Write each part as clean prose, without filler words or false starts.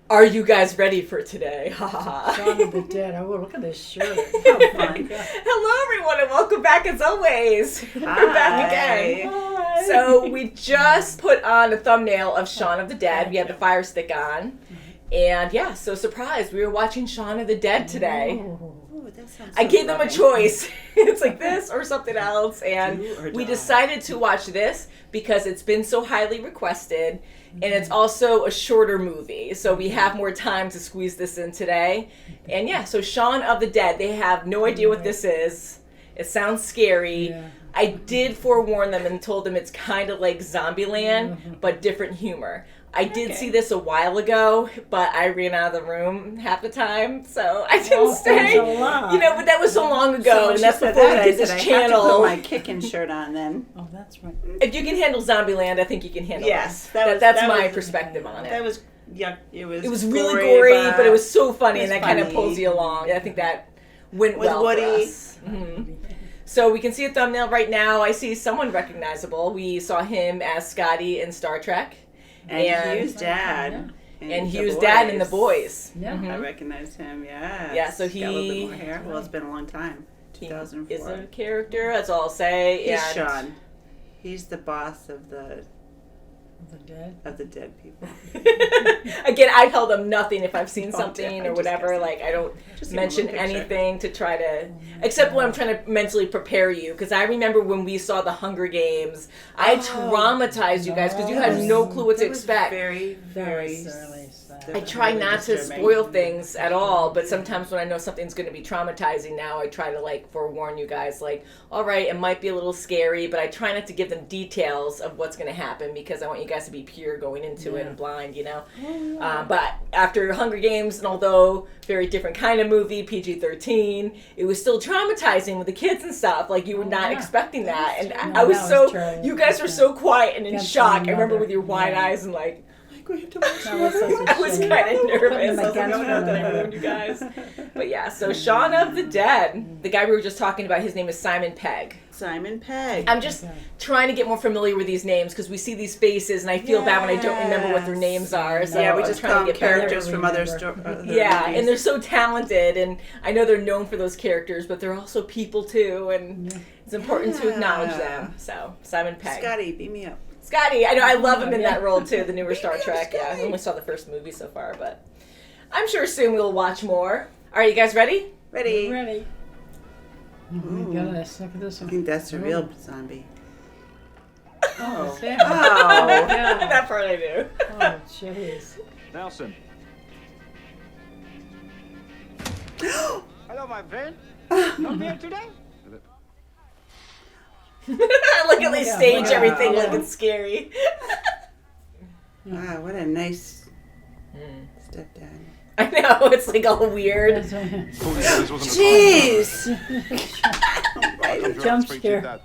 Are you guys ready for today? Ha ha ha. Shaun of the Dead. Oh, look at this shirt. Hello, everyone, and welcome back as always. We're back again. Hi. So we just put on a thumbnail of Shaun of the Dead. We had the Fire Stick on. And yeah, so surprised. We were watching Shaun of the Dead today. Ooh, that sounds I gave them a choice. It's like this or something else. And we decided to watch this because it's been so highly requested. And it's also a shorter movie, so we have more time to squeeze this in today. And yeah, so Shaun of the Dead, they have no idea what this is. It sounds scary. Yeah. I did forewarn them and told them it's kind of like Zombieland, but different humor. I did see this a while ago, but I ran out of the room half the time, so I didn't stay. You know, but that was so long ago, and that's before we did this channel. I have to put my kicking shirt on then. Oh, that's right. If you can handle Zombieland, I think you can handle Yes, this. That's my perspective on it. That was, yeah, it was really gory, but it was so funny, and it's that kind of funny. pulls you along. I think that went With well Woody. for us. Mm-hmm. So we can see a thumbnail right now. I see someone recognizable. We saw him as Scotty in Star Trek. And Hugh's dad. And Hugh's dad in The Boys. Yeah. Mhm. I recognized him, yes. Yeah, so He's got a little bit more hair. Well, it's been a long time. He 2004. is a character, that's all I'll say. He's and Shaun. He's the boss of the The Dead. people. Again, I tell them nothing if I've seen Oh, something I'm or just whatever. guessing. Like, I don't Just mention give him a picture. anything to try to, except when I'm trying to mentally prepare you. Because I remember when we saw the Hunger Games, I traumatized you guys because you had no clue what to That was expect. Very, very. I try not to disturbing. spoil things at all, but sometimes when I know something's going to be traumatizing now, I try to like forewarn you guys, like, all right, it might be a little scary, but I try not to give them details of what's going to happen because I want you guys to be pure going into it and blind, you know? But after Hunger Games, and although very different kind of movie, PG-13, it was still traumatizing with the kids and stuff. Like, you were not expecting that. And I was so, you guys were so quiet and in shock. I remember with your wide eyes and like, We have to watch That was such a I was shame. kind of nervous. Putting I was like, them oh, against no, did I ruin you guys? But yeah, so Shaun of the Dead. The guy we were just talking about, his name is Simon Pegg. Simon Pegg. I'm just trying to get more familiar with these names because we see these faces and I feel bad when I don't remember what their names are. So Yeah, we I'm just trying call to them get characters better. from other stories. Yeah, and they're so talented, and I know they're known for those characters, but they're also people too, and it's important to acknowledge them. So, Simon Pegg. Scotty, beat me up. Scotty, I know, I love him in that role too, the newer Star Trek. Yeah, I only saw the first movie so far, but I'm sure soon we'll watch more. All right, you guys ready? Ready? Ready. Oh my goodness, look at this I one. think that's a real zombie. Oh, Oh. yeah. That part I do. Oh, jeez. Nelson. Hello, my friend. Not here today? I like at least stage Wow. everything like it's scary. Wow, what a nice stepdad. I know, it's like all weird. That's right. Jeez! Jump scare.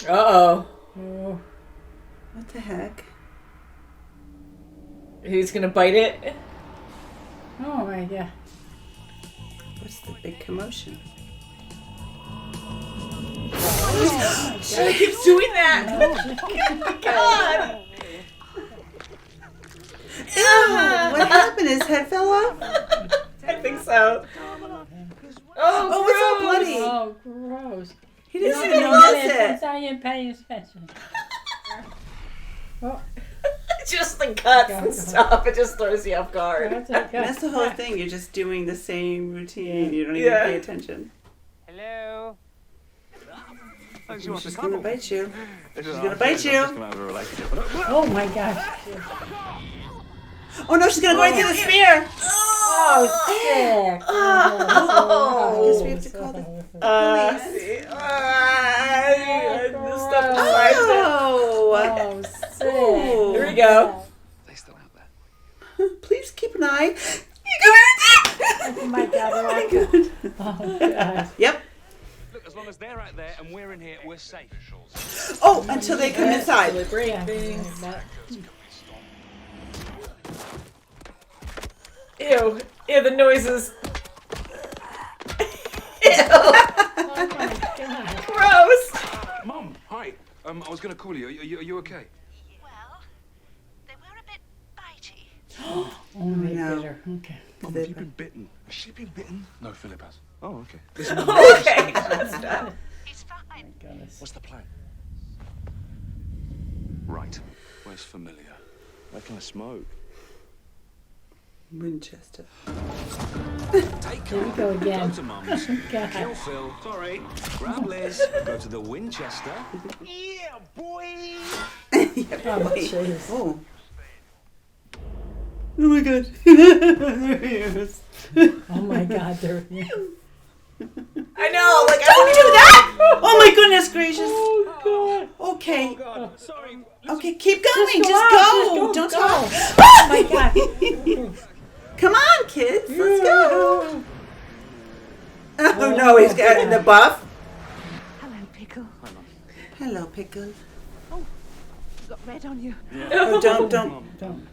Uh-oh. Oh, What the heck? Who's gonna bite it? oh my God. What's the big commotion? It keeps doing that. Oh my god. Ew! What happened? His head fell off? I think so. Oh, it's all bloody. Oh, gross. He didn't It's even not notice I it. didn't pay attention. Oh, just the cuts and stuff. It just throws you off guard. that's okay. That's the whole thing. You're just doing the same routine. You don't even Yeah. pay attention. Hello. She's gonna bite you. She's gonna bite you. Oh my gosh. Oh no, she's gonna go right through the spear. Oh, sick. Oh. I guess we have to call the police. The stuff beside it. Oh! Oh, sick. Ooh. Here we go. They still out there. Please keep an eye. Oh my God. Oh my god. Oh, God. Yep. Look, as long as they're out there and we're in here, we're safe. Oh, until they come inside. They break Yeah, things. that- Ew. Ew, the noises. Ew. Oh my God. Gross. Mum, hi. I was going to call you. Are you okay? Well, they were a bit bitey. Okay. Mum, have you been bitten? Has she been bitten? No, Philip has. Oh, okay. Listen, Okay. Stop. It's fine. Goodness. what's the plan? Right. Where's familiar? Where can I smoke? Winchester. Take Here we go again. Go to Mum's. God. Kill Phil. Sorry. Grab Liz. Go to the Winchester. Yeah, boy. Oh, jeez. Oh. Oh my god. There he is. Oh my God, they're I know, like Don't do that! Oh my goodness gracious. Oh Okay. God. Sorry. Okay, keep going. Just on, go. Don't go. talk. Oh my God. Come on, kids. Let's go. Oh no, he's got the buff. Hello, Pickle. Hello, Pickle. You've got red on you. Oh, don't. Don't.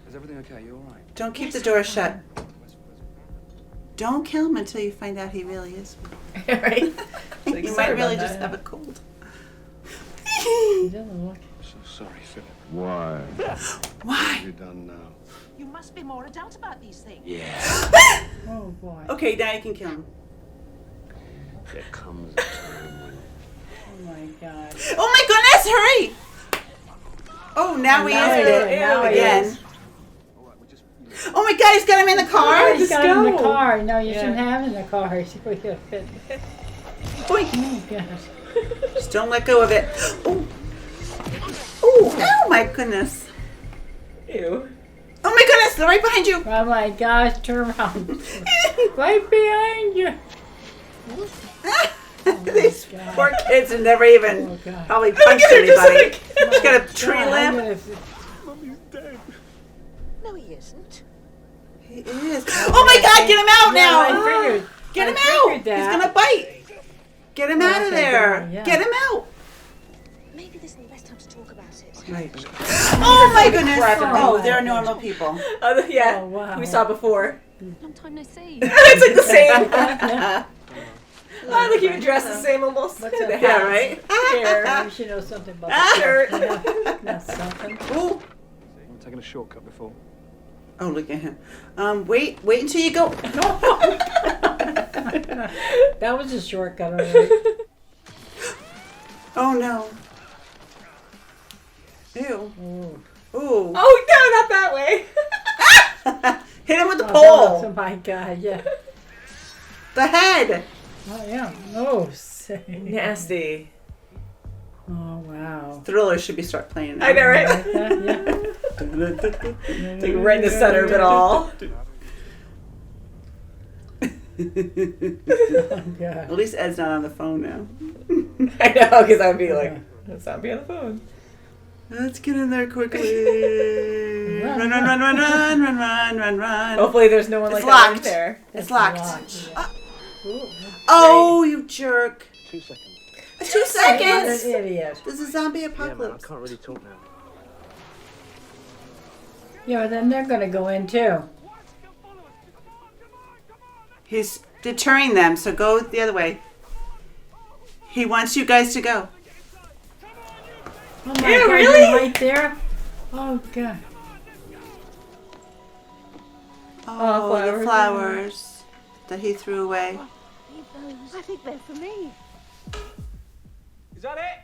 Is everything okay? You all right? Don't keep the door shut. Don't kill him until you find out he really is. right? Like, You sorry might really about just that. have a cold. He doesn't look. So sorry, Philip. Why? Why? What have you done now? You must be more adult about these things. Yeah. Oh boy. Okay, now you can kill him. There comes a time when Oh my God. Oh my goodness, hurry! Oh, now he Now he is is. it Now he again. is. All right, we just. Oh my god, he's got him in the car. He's got him in the go. car. No, you Yeah. shouldn't have him in the car. He's going to fit. Boink. Oh God. Just don't let go of it. Oh. Oh my goodness. Ew. Oh my goodness, they're right behind you. Oh my gosh, turn around. Right behind you. These God. poor kids have never even Oh God. probably punched anybody. She's got a tree God, lamp. Mummy's dead. No, he isn't. He is. Oh my god, get him out now. I figured. Get him I out. figured that. He's gonna bite. Get him out of Okay, there. yeah. Get him out. Maybe this isn't the best time to talk about it. Right. Oh my goodness. Oh, Oh, they're normal people. Yeah, Oh, wow. we saw before. Long time no see. It's like the same. Yeah. Oh, look, you dress the same almost. What's The up? Yeah, hat. right? Hair. You should know something about Ah. Shirt. Yeah, that's something. Oh. I'm taking a shortcut before. Oh, look at him. Wait until you go. That was a shortcut, all right. Oh no. Ew. Ooh. Ooh. Oh, no, not that way. Hit him with the Oh pole. my God, yeah. The head. Oh, yeah. Oh, say. Nasty. Oh, wow. Thriller should be start playing now. I know, right? Like that, yeah. It's like right in the center of it all. Oh, God. At least Ed's not on the phone now. I know, because I'd be like, let's not be on the phone. Let's get in there quickly. Run, run, run, run, run, run, run, run, run. Hopefully there's no one It's like that locked. right there. It's locked. Yeah. Ooh, Oh, you jerk. 2 seconds. 2 what seconds. an idiot. This is a zombie Yeah, man, I apocalypse. can't really talk now. Yeah, then they're going to go in too. He's deterring them, so go the other way. He wants you guys to go. Oh my Ew, God, really? you're right there? Oh, God. Oh, the flowers. flowers that he threw away. I think they're for me. Is that it?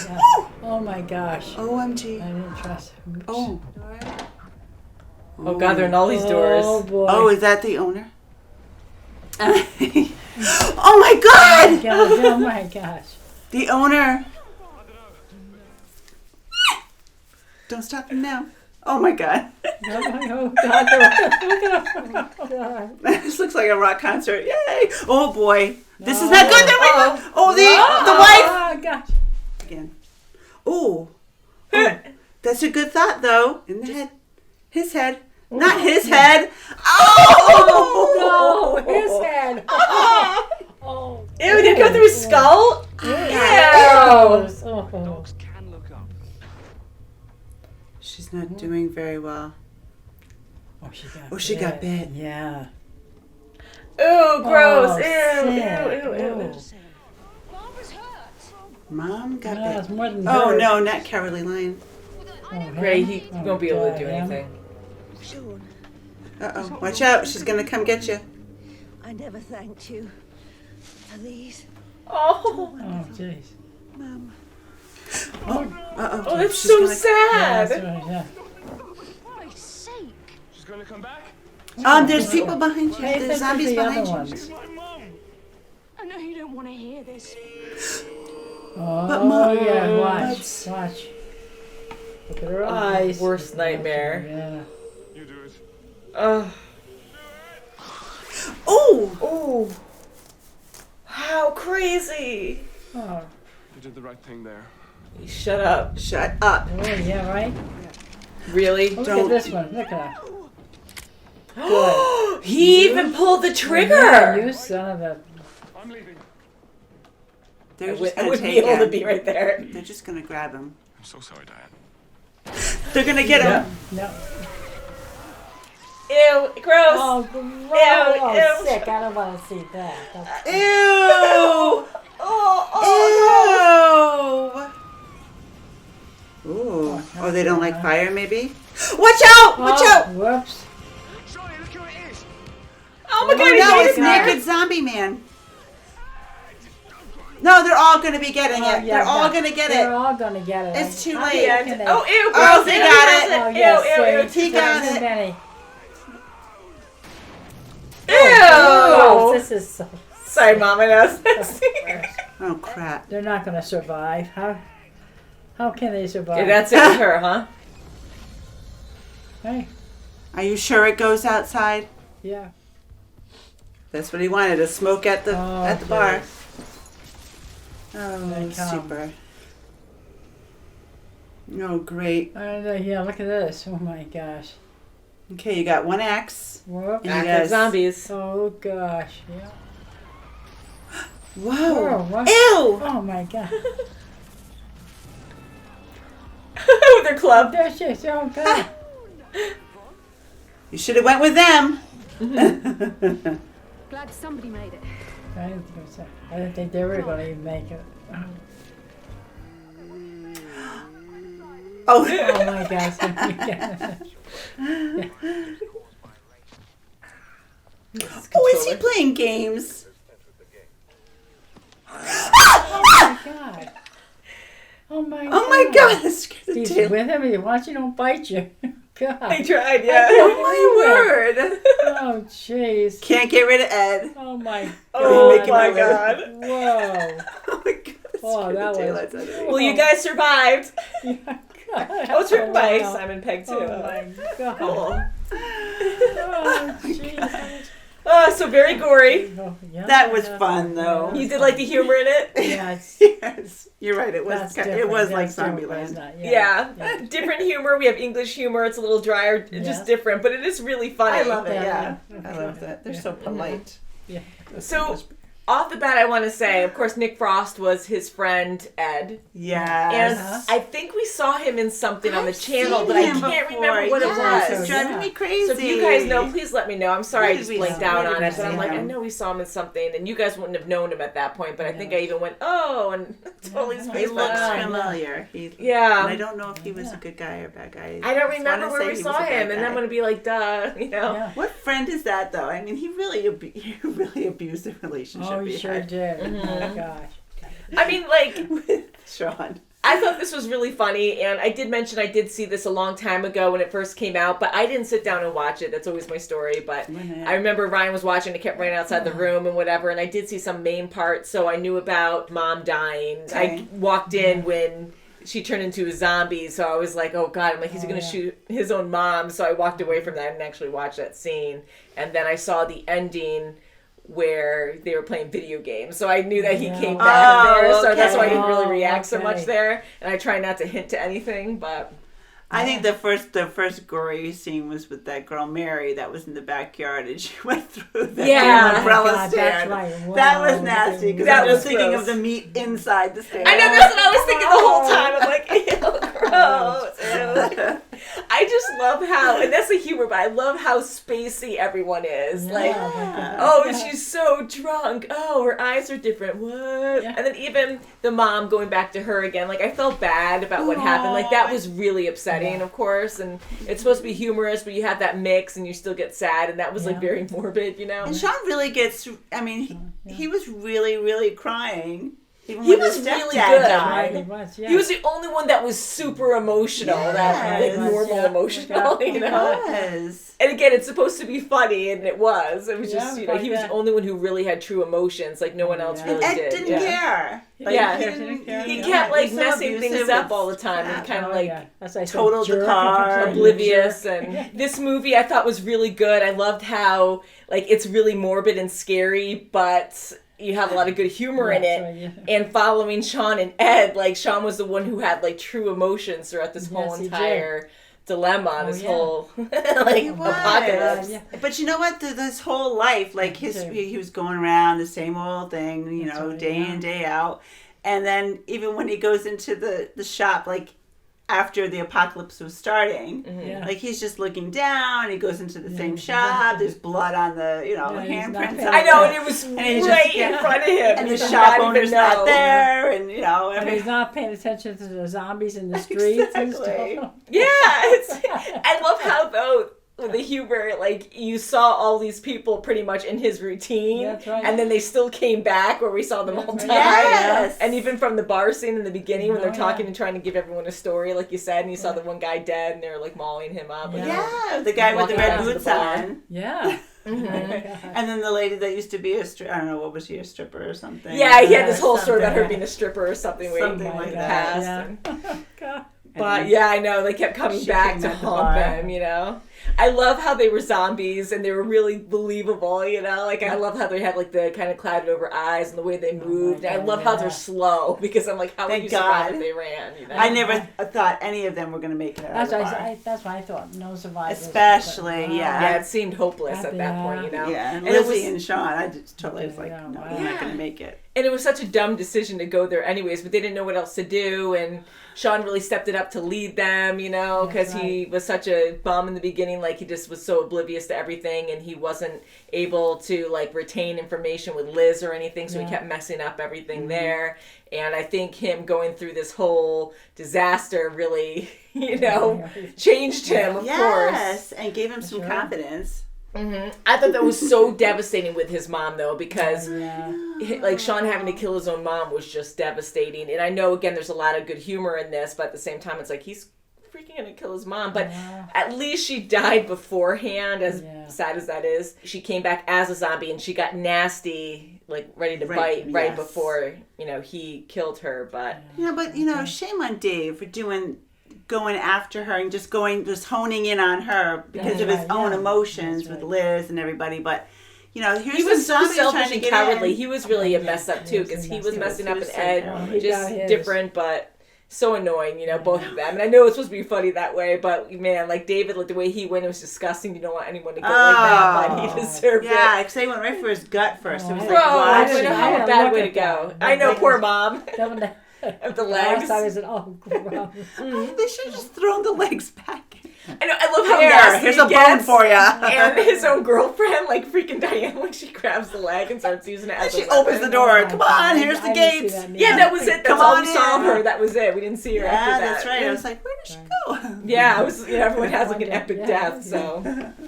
Yeah. Oh, my gosh. I OMG. didn't trust him. Oh. Oh, God, they're in all these doors. Oh, boy. Oh, is that the owner? Oh my Oh, god! God. Oh, my gosh. The owner. Don't stop him now. Oh my god. Oh, God. Oh, God. This looks like a rock concert. Yay! Oh boy. This is No. not good. Oh, the wife Oh, gosh. again. Oh. That's a good thought though. In the head. His head. Not his head. Oh! No, his head. Oh. Ew, did it go through his skull? Ew. Oh. Dogs can look up. She's not doing very well. Oh, she got bit. Yeah. Ooh, gross. Oh, Ew, sick. ew, ew, ew. Barbara's hurt. Mom got No, it's bit. more than Oh hers. no, not Carolee Line. Oh, Great, him? he Oh, won't be able to God, do him? anything. Shaun, Uh-oh. Watch out. She's going to come get you. I never thanked you for these. Oh, Oh, jeez. Mum. Uh-oh. oh, that's She's so gonna- sad. That's right, yeah. For Christ's sake. She's gonna come back? There's people behind you. Pay There's attention to zombies the behind other you. ones. My mum! I know you don't want to hear this. Oh, Mom, yeah, watch, that's- watch. Look at her eyes. Worst nightmare. Yeah. You do it. Oh, Oh! oh, how crazy! Oh, You did the right thing there. Shut up. Shut up. oh, yeah, right? Really? Look Don't- at this one. Look at her. Good. He even pulled the trigger. Yeah, you son of a... I'm leaving. They're I just would going to be take able to him. be right there. They're just going to grab him. I'm so sorry, Diane. They're going to get him. No. Ew, gross. Oh, gross. Ew, Oh, ew. sick. I don't want to see that. That's- Ew! Ew! Ooh. Oh, they don't like fire, maybe? Watch out! Watch Oh, out! whoops. Sorry, look who it is! Oh my Oh, god, he no, made it's it there. Naked Zombie Man. No, they're all going to be getting Oh, it. yeah, They're all yeah. going to get They're it. all going to get it. It's too How late. can they- Oh, ew, Oh, gross. they Ew, got he it. has Oh, yes, Ew, ew, ew. see? He got Too it. many. Ew. Oh, this is so... Sorry, Mom, I know. Oh, crap. They're not going to survive. How can they survive? Yeah, that's it with her, huh? Hey, Are you sure it goes outside? yeah. That's what he wanted, to smoke at the bar. geez. Oh, They come. super. Oh, great. Yeah, look at this. Oh my gosh. Okay, you got one axe. Whoop. And Active you guys- zombies. Oh gosh. Yeah. Whoa. Whoa, what? Ew! Oh my god. With their club. That's just oh god. You should have went with them. Glad somebody made it. I didn't think they were going to even make it. Oh, Oh my gosh. oh, is he playing games? Oh my god. Oh my god. Oh my god, that scared the He's tail. with him. He wants you don't bite you. God. I tried, yeah. Oh my word. Oh jeez. Can't get rid of Ed. Oh my. Oh Making my my god. Whoa. Oh my god, that Oh, scared that the was- daylights out of me. Well, you guys survived. Yeah, God. That was written by wow. Simon Pegg, too. Oh my god. Cool. Oh jeez. So very gory. Oh, yeah, That was yeah. fun, though. You did like the humor in it? Yeah, it's, Yes, you're right. It was. that's It different. was like That's different, Zombieland. isn't it? Yeah. Different humor. We have English humor. It's a little drier, Yeah. just different, but it is really funny. I love it. Yeah. Yeah, I love that. They're so polite. Yeah. So, off the bat, I want to say, of course, Nick Frost was his friend, Ed. Yes. And I think we saw him in something on the I've channel, seen but I him can't before. remember what Yes, it It's was. driving Yeah. me crazy. So if you guys know, please let me know. I'm sorry I Where just did we blinked see- out where on did it, we but I'm see like, I him? know we saw him in something, and you guys wouldn't have known him at that point, but I think I even went, oh, and totally He spaced looks that out. familiar. And I Yeah. don't know if he was a good guy or a bad guy. I don't just remember wanna where say we he saw was a bad him, and guy. I'm going to be like, duh, you know. Yeah. What friend is that, though? I mean, he really abused the relationship Oh, he you sure had did. Oh Mm-hmm. my gosh. I mean, like, with Shaun. I thought this was really funny, and I did mention I did see this a long time ago when it first came out, but I didn't sit down and watch it. That's always my story, but I remember Ryan was watching, it kept running outside the room and whatever, and I did see some main parts, so I knew about Mom dying. Okay. I walked in when she turned into a zombie, so I was like, oh god, I'm like, he's going to shoot his own mom, so I walked away from that. I didn't actually watch that scene, and then I saw the ending where they were playing video games. So I knew that he came back Oh, there, so that's why I didn't okay. really react so Okay. much there. And I try not to hint to anything, but I think the first gory scene was with that girl Mary that was in the backyard and she went through the Yeah. umbrella Oh my God, stand. that's right. That Wow. was nasty because That I was was thinking gross. of the meat inside the stand. I know that's what I was thinking the whole time. I'm like, ew, gross. Ew. I just love how, and that's the humor, but I love how spacey everyone is. Like, oh, she's so drunk. Oh, her eyes are different. What? Yeah. And then even the mom going back to her again. Like, I felt bad about what happened. Like, that was really upsetting, of course. And it's supposed to be humorous, but you have that mix and you still get sad. And that was, like, very morbid, you know? And Shaun really gets, I mean, he was really, really crying. Even He when was his really stepdad good. died. Right, he was, yeah. He was the only one that was super emotional, that like, Yes. normal Yeah. emotional, you know? Yes. And again, it's supposed to be funny, and it was. It was just, Yeah, you know, he was like the only one who really had true emotions, like no one else Yeah. really Ed did. didn't yeah. care. Like, Yeah. he Didn't care. He Yeah. kept like He was so messing things abusive up with all the time and crap. kind of Oh, like yeah. That's like totaled the car. oblivious. And this movie I thought was really good. I loved how like it's really morbid and scary, but you have a lot of good humor in it. Right, yeah. And following Shaun and Ed, like Shaun was the one who had like true emotions throughout this whole Yes, he entire dilemma, this yeah. whole like He was. apocalypse. Yeah. But you know what? This whole life, like he was going around the same old thing, you know, right, day yeah. in, day out. And then even when he goes into the shop, like after the apocalypse was starting, Yeah. like he's just looking down. He goes into the same he's shop. not- There's blood on the, you know, Yeah, he's not handprints. paying on I know, the- and it was he's right just- in front of him. and He the did shop not even owner's not know. there, and you know, And every, he's not paying attention to the zombies in the streets and Exactly. stuff. Yeah, I love how though with the humor, like you saw all these people pretty much in his routine, That's right. and then they still came back where we saw them all That's die. right. Yes. And even from the bar scene in the beginning when they're Oh, talking yeah. and trying to give everyone a story, like you said, and you saw the one guy dead, and they were like mauling him up. and- yeah, the guy with the Walking red down to the boots bar. on. Yeah. And then the lady that used to be a stripper, I don't know, what was she, a stripper or something? Yeah, he had this whole story about her Something. being a stripper or something. Way Something in like the that. past. Yeah. And- God. But yeah, I know they kept coming She back came to at the haunt bar. them, you know. I love how they were zombies and they were really believable, you know. Like I love how they had like the kind of clouded over eyes and the way they moved. God, I love how yeah. they're slow because I'm like, how would Thank you survive God. if they ran? You know. I never thought any of them were going to make it out That's of what the bar. that's what I thought. No survivors. Especially, But, yeah. Yeah, it seemed hopeless God, at that point, you know. Yeah, and And it Lizzie was- and Shaun, I just totally was like, Yeah, no, wow. you're not Yeah. going to make it. And it was such a dumb decision to go there anyways, but they didn't know what else to do. And Shaun really stepped it up to lead them, you know, because he was such a bum in the beginning. Like, he just was so oblivious to everything, and he wasn't able to, like, retain information with Liz or anything, so he kept messing up everything there. And I think him going through this whole disaster really, you know, changed him, of course. Yes, and gave him some confidence. I thought that was so devastating with his mom, though, because Yeah. like Shaun having to kill his own mom was just devastating. And I know, again, there's a lot of good humor in this, but at the same time, it's like he's freaking gonna kill his mom. But at least she died beforehand, as sad as that is. She came back as a zombie, and she got nasty, like ready to bite right yes. before, you know, he killed her. But Yeah, but, you know, shame on Dave for going after her and just honing in on her because of his Right, own yeah. emotions That's with right. Liz and everybody. But, you know, here's he was some so zombies trying selfish to and get cowardly. in. He was really a mess up too, Yes, because he he messed was up. messing He up was and so Ed cowardly. He just got his. different, but so annoying, you know, both of them. And I know it's supposed to be funny that way, but man, like David, like the way he went, it was disgusting. You don't want anyone to go like that, but he deserved Yeah, it. because they went right for his gut first. It was Oh, Bro, like, I what? don't know I how had a to bad look way to at go. that. I know, Like, poor mom. That one- Of the last legs. I was at, oh, gross. They should have just thrown the legs back. I know. I love how Here, nasty here's he a bone gets. for you. And his own girlfriend, like freaking Diane, like she grabs the leg and starts using it as a She opens the weapon. door. Oh, Come my on, God. here's the I didn't see gates. that Yeah, that was it. That's Come all on we saw of in. her. That was it. We didn't see her after Yeah, that. that's right. I was like, where did she go? Yeah, it was. You know, everyone has like an Yeah, epic yeah. death. So,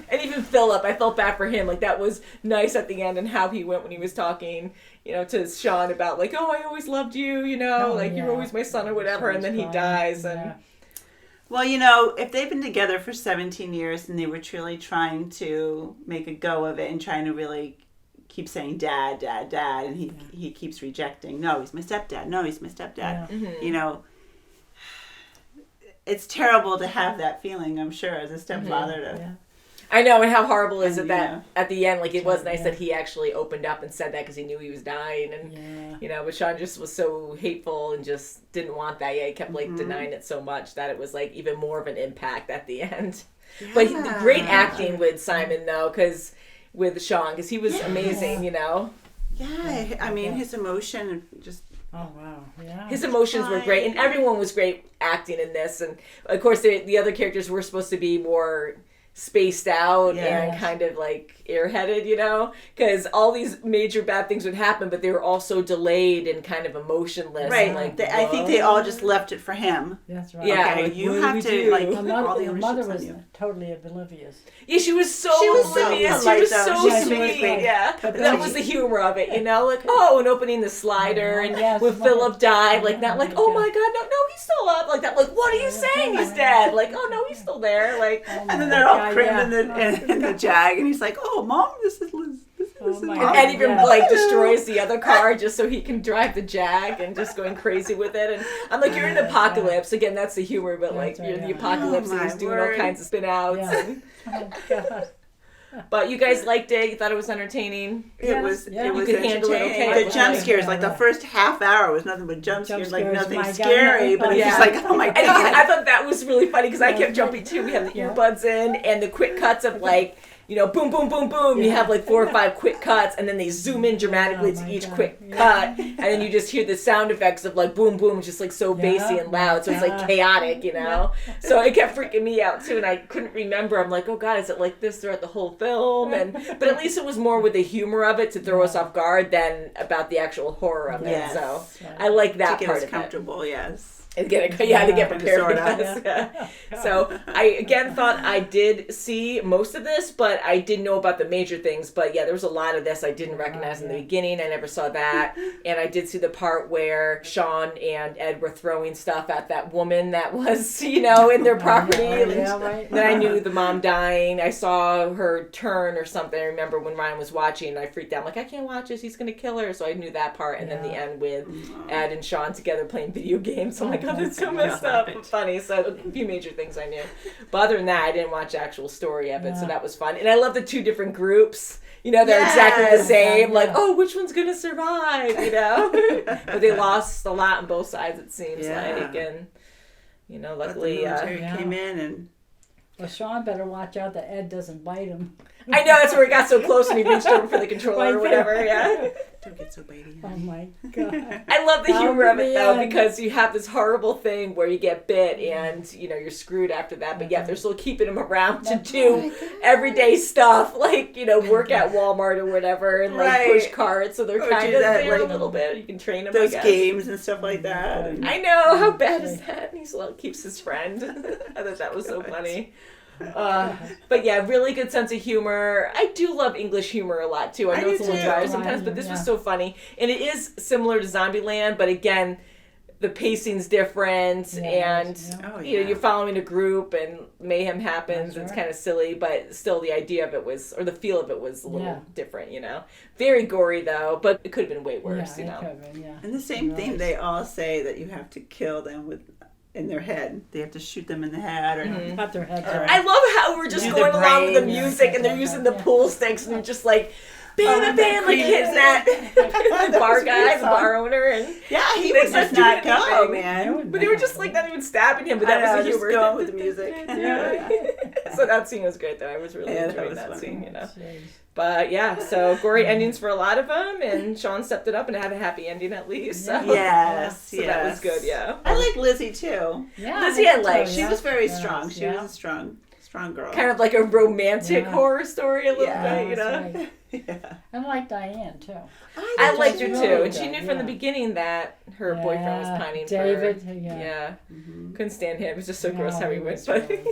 and even Philip, I felt bad for him. Like that was nice at the end, and how he went when he was talking, you know, to Shaun about like, oh, I always loved you, you know, Oh, like you're yeah. always my son or whatever, and then he Shaun's dies, crying. and Well, you know, if they've been together for 17 years and they were truly trying to make a go of it and trying to really keep saying dad, dad, dad, and he keeps rejecting, no, he's my stepdad, no, he's my stepdad. Yeah. You know, it's terrible to have that feeling, I'm sure, as a stepfather to... Yeah. I know, and how horrible is it And, that yeah. at the end, like it was nice Yeah. that he actually opened up and said that because he knew he was dying, and Yeah. you know, but Shaun just was so hateful and just didn't want that. Yeah, he kept like denying it so much that it was like even more of an impact at the end. But the great acting with Simon though, because with Shaun, because he was amazing, you know. Yeah, I mean, his emotion just Oh, wow. Yeah. His emotions were great, and everyone was great acting in this. And of course, the other characters were supposed to be more spaced out and kind of like airheaded, you know, because all these major bad things would happen, but they were also delayed and kind of emotionless. Right. And like, I think they all just left it for him. That's right. Yeah, Okay, like, you what have do to we do? like Her all mother, the her mother ownership's was on you. totally oblivious. Yeah, she was so oblivious. so She was polite, so though. She was sweet. great. Yeah, But that then was the she- humor of it, you know, like and opening the slider, and Yes, when Philip died, like not oh like my oh God. my god, no, he's still up, like that, like what are you saying? He's dead. Like oh no, he's still there. Like And then they're all crammed in the Jag, and he's like, "Oh, Mom, this is Liz. This Oh is my Mom." God. and even Yeah. like destroys the other car just so he can drive the Jag and just going crazy with it. And I'm like, you're in the apocalypse again. That's the humor, but like That's right, you're in the yeah. apocalypse Oh, and he's my doing all word. kinds of spin outs. Yeah. And, Oh, God. but you guys liked it. You thought it was entertaining. It was Yeah. it was You could handle it entertaining. okay. The jump Yeah. scares, like the Yeah. first half hour, was nothing but jump scares, like scares, nothing my God. scary. But it's just Yeah. like, oh my And again, I god. thought that was really funny because I kept jumping too. We had the Yeah. earbuds in and the quick cuts of like, you know, boom, boom, boom, boom. You have like 4 or 5 quick cuts and then they zoom in dramatically Oh to my each God. quick Yeah. cut. And then you just hear the sound effects of like boom, boom, just like so bassy Yeah. and loud. So it's like Yeah. chaotic, you know? So it kept freaking me out too. And I couldn't remember. I'm like, oh God, is it like this throughout the whole film? But at least it was more with the humor of it to throw us off guard than about the actual horror of Yes. it. So Right. I like To that get part us of it. comfortable, yes. And get it, yeah, to get prepared for Sort of. this. Yeah. So I again thought I did see most of this, but I didn't know about the major things. But yeah, there was a lot of this I didn't recognize in the beginning. I never saw that, and I did see the part where Shaun and Ed were throwing stuff at that woman that was, you know, in their property. Yeah, right. Then I knew the mom dying. I saw her turn or something. I remember when Ryan was watching, and I freaked out. I'm like, I can't watch this. He's gonna kill her. So I knew that part. And then the end with Ed and Shaun together playing video games. I'm like, oh, that's so messed up but funny. So a few major things I knew. But other than that, I didn't watch the actual story of it, so that was fun. And I love the 2 different groups. You know, they're exactly the Yes. same. Yeah. Like, oh, which one's gonna survive? You know, but they lost a lot on both sides. It seems like, and you know, But the luckily, military Yeah. came in and Well, Shaun better watch out that Ed doesn't bite him. I know that's where it got so close and he reached over for the controller or Right whatever. Yeah. don't get so bitey. Oh my God. I love the That'll humor of be it the though, end. because you have this horrible thing where you get bit and you know you're screwed after that, but yet they're still keeping him around to do everyday stuff like, you know, work at Walmart or whatever and like Right. push carts, so they're Or kind do of that, there a like, little bit. You can train them. Those I guess. games and stuff like that. And I know, how bad is that? And he still keeps his friend. I thought that was so funny. But yeah, really good sense of humor. I do love English humor a lot too. I I know do it's a little too. dry sometimes, but this was so funny. And it is similar to Zombieland, but again, the pacing's different and Oh, you know, yeah. you're following a group and mayhem happens. That's It's right. kind of silly, but still the idea of it was, or the feel of it was a little Yeah. different, you know. Very gory though, but it could have been way worse, Yeah, you it know. could have been, yeah. And the same Right. thing, they all say that you have to kill them with in their head. They have to shoot them in the head or Cut their heads Or- off. I love how we're just Do going the along with the brain. music and they're using the pool sticks and they're just like bam, bam, bam, like hitting that the bar guy, the bar owner, and yeah, he They would just said not do go, anything. man. but they were just like not even stabbing him, but I that know, was the just humor. going with the music. Yeah. So that scene was great though. I was really Yeah, that enjoying was that fun. scene, you know. Jeez. But yeah, so gory endings for a lot of them, and Shaun stepped it up and had a happy ending at least. So, Yes, so that was good. Yeah. I like Lizzie too. Yeah, Lizzie I me like. too, She yeah. was very Yes, strong. She yeah. was a strong girl. Kind of like a romantic Yeah. horror story a little Yeah, bit, you know. That's right. yeah. I like Diane too. I liked her She's too, really and she good, knew from the yeah. beginning that her boyfriend was Yeah, pining David, for. yeah. Yeah, Mm-hmm. couldn't stand him. It was just so gross No, how he he went. was But really-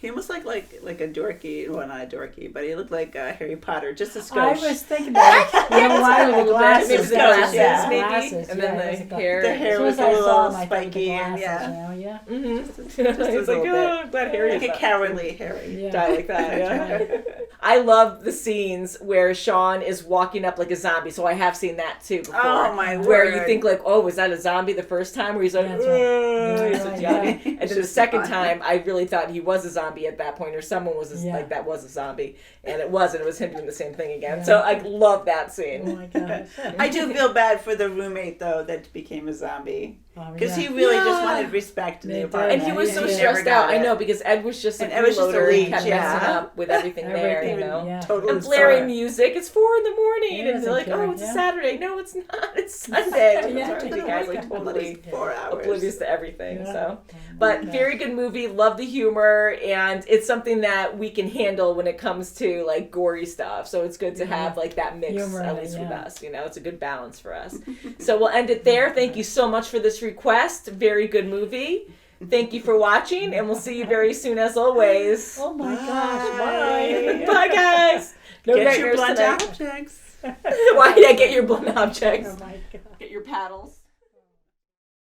He almost like a dorky. Well, not a dorky, but he looked like Harry Potter, just a I skosh. was thinking that. You know why? With the maybe glasses. the Glasses, glasses, yeah. maybe, Glasses, and yeah, then it was the a hair. The hair As soon was as I a saw little him, I thought of the spiky and glasses, yeah. you know, yeah. Mm-hmm. Just He's a like, little bit. oh, glad Harry is Like a not- cowardly Harry. Yeah. die like that. Yeah. That's I love the scenes where Shaun is walking up like a zombie. So I have seen that too before. Oh, my Where you word. think like, oh, was that a zombie the first time? Where he's like, That's right. "Ugh," he's Right, a yeah. zombie. And then the Just second fun. time, I really thought he was a zombie at that point, or someone was Yeah. like that was a zombie, and it wasn't. It was him doing the same thing again. Yeah. So I love that Oh scene. my gosh. I do feel bad for the roommate though that became a zombie. Because he really just wanted respect in the They did. apartment. And he was so never stressed got out. I it. know, because Ed was just a And Ed was just a freeloader. He leech, kept yeah. messing up with everything there, you know. Yeah. Totally And blaring bizarre. music. It's 4 a.m. He and they're doesn't like, care, "Oh, it's a yeah. Saturday." No, it's not. It's Sunday. Yeah. Sorry, you guys like totally 4 hours. oblivious to everything. Yeah. So, but very good movie. Love the humor, and it's something that we can handle when it comes to like gory stuff. So it's good to have like that mix, Humor, at least with yeah. us. You know, it's a good balance for us. So we'll end it there. Thank you so much for this request. Very good movie. Thank you for watching, and we'll see you very soon as always. Oh my gosh, bye. Bye, guys. No Get your nightmares blunt tonight. objects. Why did I get your blunt objects? Oh my god. Get your paddles.